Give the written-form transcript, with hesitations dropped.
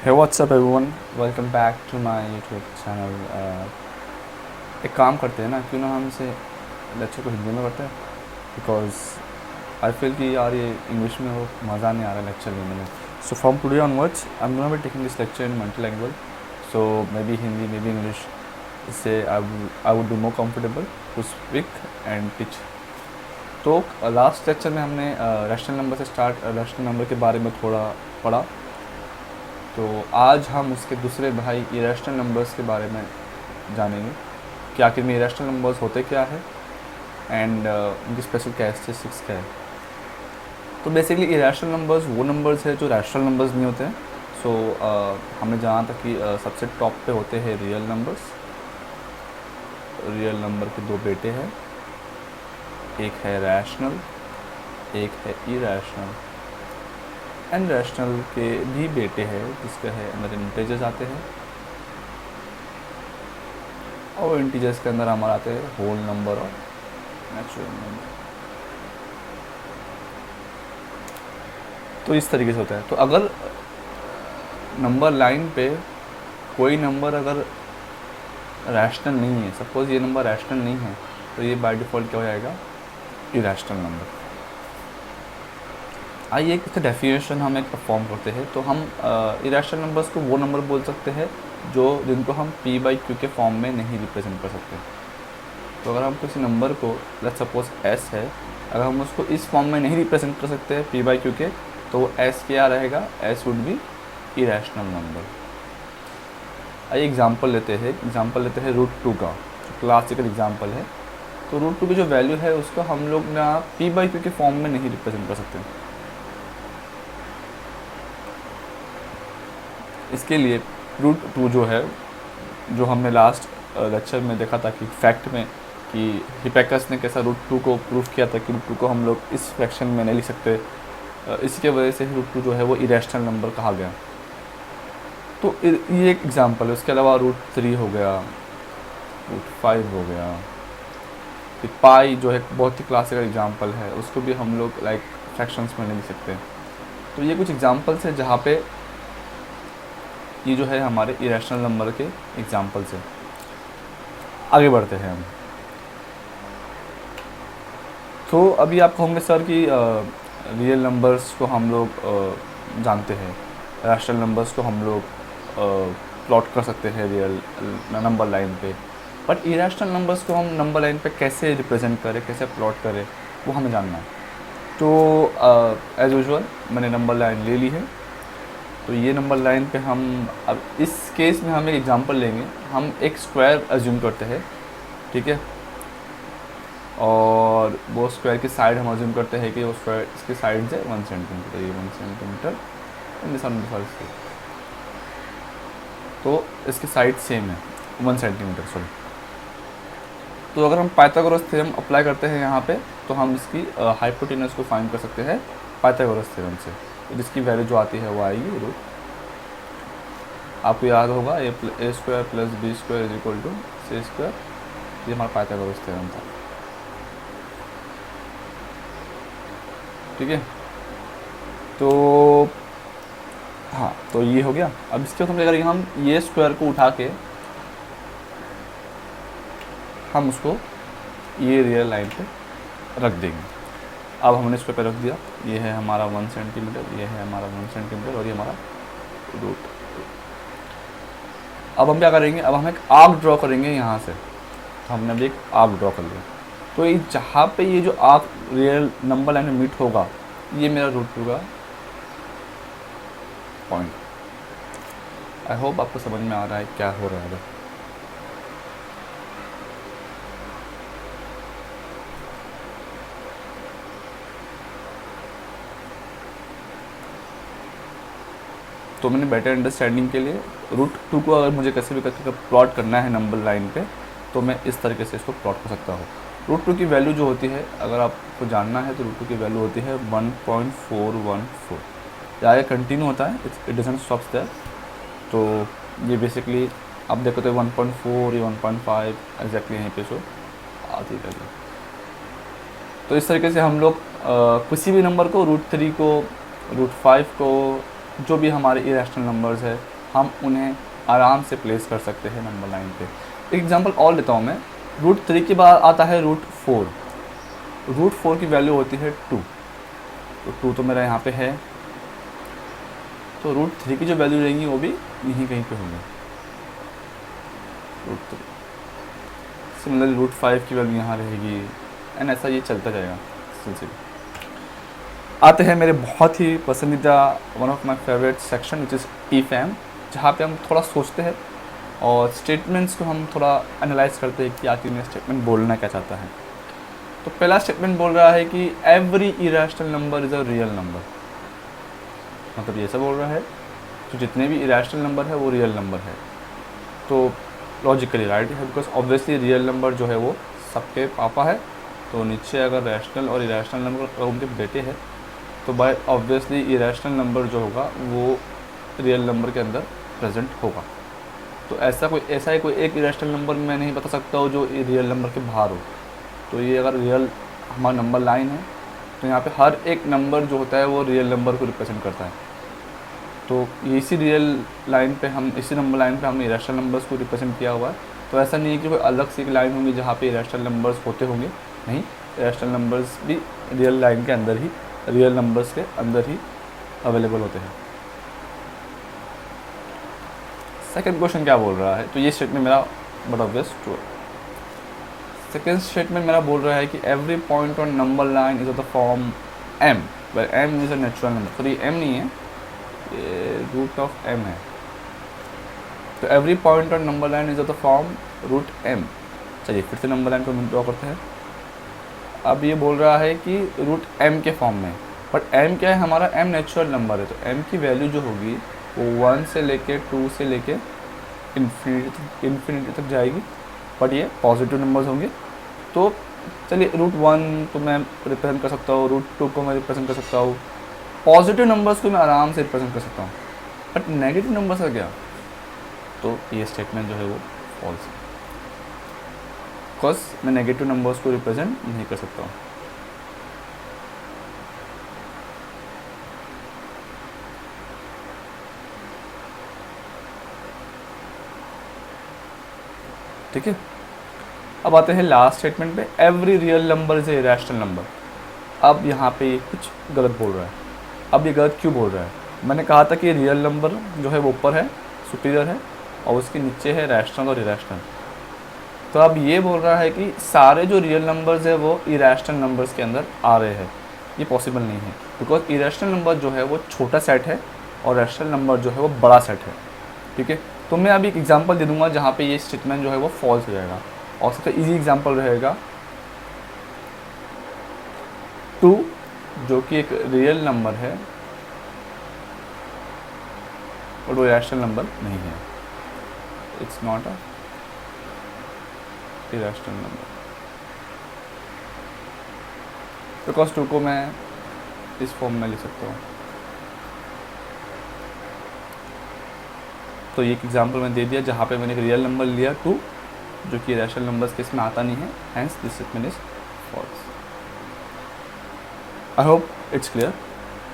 Hey, what's up everyone? Welcome back to my YouTube channel. एक काम करते हैं ना, क्यों ना हम इसे लेक्चर को हिंदी में करते हैं, बिकॉज आई फील कि यार ये इंग्लिश में वो मज़ा नहीं आ रहा लेक्चर लेने में. So from today onwards I am gonna be taking this lecture in multilanguage. So may be Hindi, may be English. इससे I would be more comfortable to speak and teach. तो लास्ट लेक्चर में हमने rational number से start rational number के बारे में थोड़ा पढ़ा. तो आज हम उसके दूसरे भाई इरेशनल नंबर्स के बारे में जानेंगे कि आखिर में इरेशनल नंबर्स होते क्या है एंड उनकी स्पेशल कैरेक्टरिस्टिक्स क्या है. तो बेसिकली इरेशनल नंबर्स वो नंबर्स है जो रैशनल नंबर्स नहीं होते हैं. सो हमने जाना था कि सबसे टॉप पे होते हैं रियल नंबर्स. रियल नंबर के दो बेटे हैं, एक है रैशनल, एक है इरेशनल. एंड रैशनल के भी बेटे हैं जिसके है अंदर इंटीजर्स आते हैं, और इंटीजर्स के अंदर हमारे आते हैं होल नंबर और नेचुरल नंबर. तो इस तरीके से होता है. तो अगर नंबर लाइन पे कोई नंबर अगर रैशनल नहीं है, सपोज ये नंबर रैशनल नहीं है, तो ये बाय डिफ़ॉल्ट क्या हो जाएगा, इरेशनल नंबर. आइए इसका डेफिनेशन हम एक फॉर्म करते हैं. तो हम इरेशनल नंबर्स को वो नंबर बोल सकते हैं जिनको हम p बाई क्यू के फॉर्म में नहीं रिप्रेजेंट कर सकते. तो अगर हम किसी नंबर को, लेट्स सपोज s है, अगर हम उसको इस फॉर्म में नहीं रिप्रेजेंट कर सकते हैं p बाई क्यू के, तो वो s क्या रहेगा, s would be irrational number. आइए एग्जांपल लेते हैं √2 का, जो क्लासिकल एग्जांपल है. तो √2 की जो वैल्यू है उसको हम लोग ना p बाई क्यू के फॉर्म में नहीं रिप्रेजेंट कर सकते. इसके लिए √2 जो है, जो हमने लास्ट लेक्चर में देखा था कि फैक्ट में कि हिपैकस ने कैसा √2 को प्रूफ किया था कि √2 को हम लोग इस फ्रैक्शन में नहीं लिख सकते. इसके वजह से √2 जो है वो इरेशनल नंबर कहा गया. तो ये एक एग्जांपल है. उसके अलावा √3 हो गया, √5 हो गया. फिर पाई जो है बहुत ही क्लासिकल एग्जांपल है, उसको भी हम लोग लाइक फ्रैक्शंस में नहीं लिख सकते. तो ये कुछ एग्जांपल्स है जहाँ पे ये जो है हमारे इरेशनल नंबर के एग्जांपल्स हैं. आगे बढ़ते हैं हम. तो अभी आप कहोगे सर कि रियल नंबर्स को हम लोग जानते हैं, रैशनल नंबर्स को हम लोग प्लॉट कर सकते हैं रियल नंबर लाइन पे, बट इरेशनल नंबर्स को हम नंबर लाइन पे कैसे रिप्रेजेंट करें, कैसे प्लॉट करें, वो हमें जानना है. तो एज़ यूजुअल मैंने नंबर लाइन ले ली है. तो ये नंबर लाइन पे हम अब इस केस में हम एक एग्जांपल लेंगे. हम एक स्क्वायर एज्यूम करते हैं, ठीक है, और वो स्क्वायर की साइड हम एज्यूम करते हैं कि वो स्क्वायर इसकी साइड है 1 सेंटीमीटर, ये 1 सेंटीमीटर तो इसकी साइड सेम है 1 सेंटीमीटर, सॉरी. तो अगर हम पाइथागोरस थ्योरम अप्लाई करते हैं यहाँ पे, तो हम इसकी हाइपोटेनस को फाइंड कर सकते हैं पाइथागोरस थ्योरम से. जिसकी वैल्यू जो आती है वो आएगी रूट, आपको याद होगा A square plus B square is equal to C square. ये हमारा पाइथागोरस थ्योरम था, ठीक है. तो हाँ, तो ये हो गया. अब इसके बाद हम क्या करेंगे, हम ये स्क्वायर को उठा के हम उसको ये रियल लाइन पे रख देंगे. अब हमने इसको पे रख दिया. ये है हमारा 1 सेंटीमीटर, ये है हमारा 1 सेंटीमीटर, और ये हमारा रूट. अब हम क्या करेंगे, अब हम एक आर्क ड्रॉ करेंगे यहाँ से. तो हमने अभी एक आर्क ड्रॉ कर लिया. तो ये जहाँ पे ये जो आर्क रियल नंबर लाइन में मीट होगा, ये मेरा √2 का पॉइंट. आई होप आपको समझ में आ रहा है क्या हो रहा है. तो मैंने बेटर अंडरस्टैंडिंग के लिए √2 को अगर मुझे कैसे भी करके प्लॉट करना है नंबर लाइन पे, तो मैं इस तरीके से इसको प्लॉट कर सकता हूँ. √2 की वैल्यू जो होती है, अगर आपको जानना है, तो √2 की वैल्यू होती है 1.414. या ये कंटिन्यू होता है, इट डजंट स्टॉप्स देयर. तो ये बेसिकली आप देखो तो 1.4 या 1.5 एग्जैक्टली यहीं पे शो आती है. तो इस तरीके से हम लोग किसी भी नंबर को √3 को, √5 को, जो भी हमारे इरेशनल नंबर्स है, हम उन्हें आराम से प्लेस कर सकते हैं नंबर लाइन पे। एक एग्जांपल और लेता हूँ मैं। √3 के बाद आता है √4। √4 की वैल्यू होती है 2, तो 2 तो मेरा यहाँ पे है, तो √3 की जो वैल्यू रहेंगी वो भी यहीं कहीं पे होंगी, √3। सिमिलरली √5 की वैल्यू यहाँ रहेगी, एंड ऐसा ये चलता जाएगा सिलसिला। आते हैं मेरे बहुत ही पसंदीदा, one of my favourite section which is EFAM, जहाँ पे हम थोड़ा सोचते हैं और स्टेटमेंट्स को हम थोड़ा एनालाइज करते हैं कि आखिर में स्टेटमेंट बोलना क्या चाहता है। तो पहला स्टेटमेंट बोल रहा है कि every irrational number is a real number. मतलब ये सब बोल रहा है तो जितने भी इरेशनल नंबर है वो रियल नंबर है। तो लॉजिकली राइट है, बिकॉज ऑब्वियसली रियल नंबर जो है वो सबके पापा है, तो नीचे अगर रैशनल और इरेशनल नंबर उनके बेटे हैं तो बाय ऑब्वियसली इरेशनल नंबर जो होगा वो रियल नंबर के अंदर प्रेजेंट होगा। तो ऐसा ही कोई एक इरेशनल नंबर मैं नहीं बता सकता हूँ जो रियल नंबर के बाहर हो। तो ये अगर रियल हमारा नंबर लाइन है तो यहाँ पे हर एक नंबर जो होता है वो रियल नंबर को रिप्रेजेंट करता है। तो इसी नंबर लाइन पे हमने इरेशनल नंबर्स को रिप्रेजेंट किया हुआ है। तो ऐसा नहीं है कि कोई अलग सी एक लाइन होंगी जहाँ पे इरेशनल नंबर्स होते होंगे, नहीं, इरेशनल नंबर्स भी रियल लाइन के अंदर ही, रियल नंबर्स के अंदर ही अवेलेबल होते हैं। सेकंड क्वेश्चन क्या बोल रहा है, तो ये स्टेटमेंट मेरा बट ऑब्वियस ट्रू है। सेकेंड स्टेटमेंट मेरा बोल रहा है कि every point on number line is of the form m, where m is a natural number. Sorry m नहीं है, ये √m है। तो every point on number line is of the form √m। चलिए फिर से नंबर लाइन को हम ड्रॉ करते हैं। अब ये बोल रहा है कि √m के फॉर्म में, बट m क्या है, हमारा m नेचुरल नंबर है, तो m की वैल्यू जो होगी वो 1 से लेके 2 से लेके इन्फिनिटी तक जाएगी, बट ये पॉजिटिव नंबर्स होंगे। तो चलिए √1 तो मैं रिप्रेजेंट कर सकता हूँ, √2 को मैं रिप्रेजेंट कर सकता हूँ, पॉजिटिव नंबर्स को मैं आराम से रिप्रेजेंट कर सकता हूँ, बट नेगेटिव नंबर्स का क्या? तो ये स्टेटमेंट जो है वो फॉल्स है, बिकॉज मैं नेगेटिव नंबर्स को रिप्रेजेंट नहीं कर सकता हूँ। ठीक है, अब आते हैं लास्ट स्टेटमेंट पे, every real number is a irrational number. अब यहाँ पे ये कुछ गलत बोल रहा है। अब ये गलत क्यों बोल रहा है? मैंने कहा था कि रियल नंबर जो है वो ऊपर है, सुपीरियर है, और उसके नीचे है रैशनल और इरेशनल। तो अब ये बोल रहा है कि सारे जो रियल नंबर्स है वो इरेशनल नंबर्स के अंदर आ रहे हैं। ये पॉसिबल नहीं है, बिकॉज इरेशनल नंबर जो है वो छोटा सेट है और रैशनल नंबर जो है वो बड़ा सेट है। ठीक है, तो मैं अभी एक एग्जांपल दे दूंगा जहाँ पे ये स्टेटमेंट जो है वो फॉल्स हो जाएगा, और सबसे इजी एग्जांपल रहेगा 2, जो कि एक रियल नंबर है और वो इरेशनल नंबर नहीं है। It's not a irrational number, because 2 को मैं इस फॉर्म में लिख सकता हूँ। तो ये एक एग्जांपल मैंने दे दिया जहाँ पे मैंने एक रियल नंबर लिया 2, जो कि रैशनल नंबर्स के इसमें आता नहीं है, hence this statement is false. I hope it's clear.